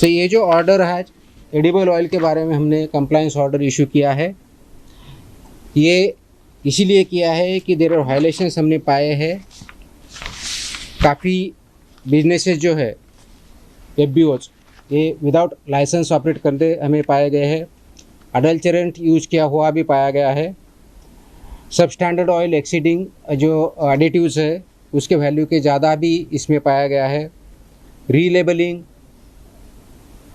तो ये जो ऑर्डर है एडिबल ऑयल के बारे में हमने कंप्लायंस ऑर्डर इशू किया है, ये इसीलिए किया है कि देयर आर वायलेशंस हमने पाए हैं। काफ़ी बिजनेसेस जो है FBOs ये विदाउट लाइसेंस ऑपरेट करते हमें पाए गए हैं। अडल्चरेंट यूज किया हुआ भी पाया गया है। सब स्टैंडर्ड ऑयल एक्सीडिंग जो एडिटिव्स है उसके वैल्यू के ज़्यादा भी इसमें पाया गया है। रीलेबलिंग,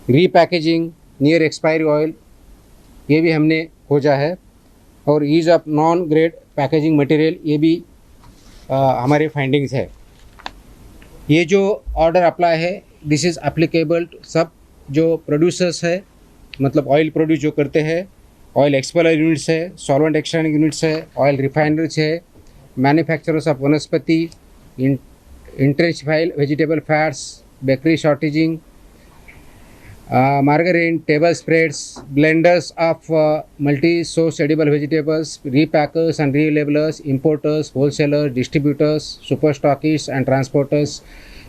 रीपैकेजिंग, नियर एक्सपायरी ऑयल ये भी हमने खोजा है। और use of non grade packaging material ये भी हमारे फाइंडिंग्स है। ये जो ऑर्डर अप्लाई है दिस इज़ एप्लीकेबल सब जो प्रोड्यूसर्स है, मतलब ऑयल प्रोड्यूस जो करते हैं, ऑयल एक्सपेलर यूनिट्स है, सॉल्वेंट एक्सट्रैक्शन यूनिट्स है, ऑयल रिफाइनरीज है, manufacturers of vanaspati, intensified vegetable fats, bakery shortening, margarine, table spreads, blenders of multi-source edible vegetables, repackers and relabelers, importers, wholesalers, distributors, super stockists and transporters,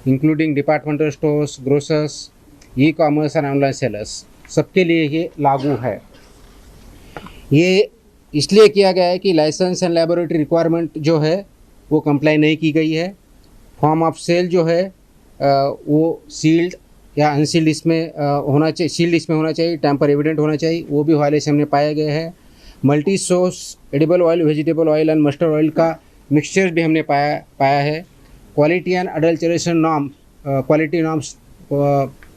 including departmental stores, grocers, e-commerce and online sellers, सबके लिए ये लागू है। ये इसलिए किया गया है कि लाइसेंस एंड लेबोरेटरी रिक्वायरमेंट जो है वो कंप्लाई नहीं की गई है। फॉर्म ऑफ सेल जो है वो सील्ड या अनसील्ड इसमें होना चाहिए, सील्ड इसमें होना चाहिए, टैम्पर एविडेंट होना चाहिए, वो भी वायलेशन हमने पाए गए हैं। Multi source edible oil, vegetable oil and mustard oil का मिक्सचर भी हमने पाया है। Quality and adulteration norm, quality norms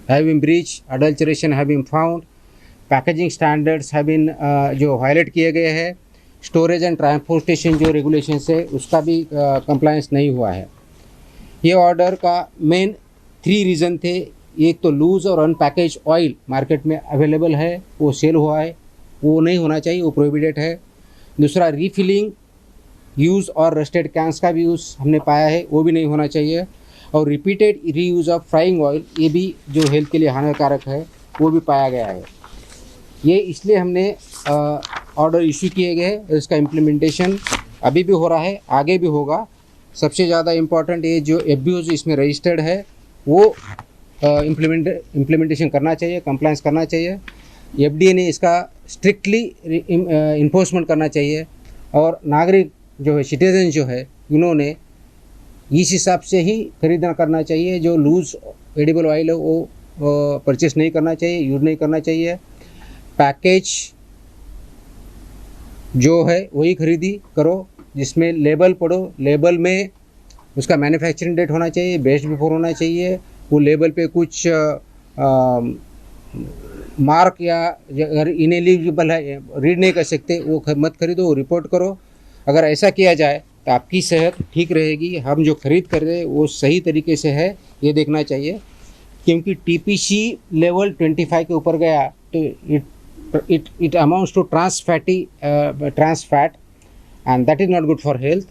have been breach, adulteration have been found, packaging standards have been जो वायलेट किए गए हैं। स्टोरेज एंड ट्रांसपोर्टेशन जो रेगुलेशंस है उसका भी कंप्लायंस नहीं हुआ है। ये ऑर्डर का मेन 3 रीज़न थे। एक तो लूज़ और अनपैकेज ऑयल मार्केट में अवेलेबल है, वो सेल हुआ है, वो नहीं होना चाहिए, वो प्रोहिबिटेड है। दूसरा रीफिलिंग यूज़ और रस्टेड कैंस का भी यूज़ हमने पाया है, वो भी नहीं होना चाहिए। और repeated reuse of frying oil ये भी जो हेल्थ के लिए हानिकारक है वो भी पाया गया है। ये इसलिए हमने ऑर्डर इशू किए गए। इसका इम्प्लीमेंटेशन अभी भी हो रहा है, आगे भी होगा। सबसे ज़्यादा इम्पॉर्टेंट ये जो FBOs इसमें रजिस्टर्ड है वो इम्प्लीमेंटेशन करना चाहिए, कंप्लायंस करना चाहिए। FDA ने इसका स्ट्रिक्टली इन्फोर्समेंट करना चाहिए। और नागरिक जो है, सिटीजन जो है, उन्होंने इस हिसाब से ही खरीदना करना चाहिए। जो लूज़ एडिबल ऑयल है वो परचेस नहीं करना चाहिए, यूज़ नहीं करना चाहिए। पैकेज जो है वही खरीदी करो जिसमें लेबल पढ़ो, लेबल में उसका मैन्युफैक्चरिंग डेट होना चाहिए, बेस्ट बिफोर होना चाहिए। वो लेबल पे कुछ मार्क या अगर इनएलिजिबल है, रीड नहीं कर सकते, वो मत खरीदो, रिपोर्ट करो। अगर ऐसा किया जाए तो आपकी सेहत ठीक रहेगी। हम जो खरीद कर रहे हैं वो सही तरीके से है ये देखना चाहिए। क्योंकि TPC लेवल 25 के ऊपर गया तो it amounts to trans fat and that is not good for health.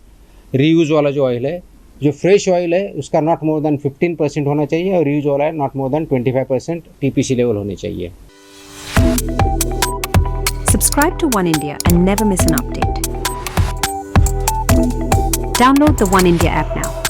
Reuse वाला जो ऑयल है, जो फ्रेश ऑयल है उसका नॉट मोर देन 15% होना चाहिए और रीयूज वाला है not more than 25% TPC level होने चाहिए। Subscribe to One India and never miss an update. Download the One India app now.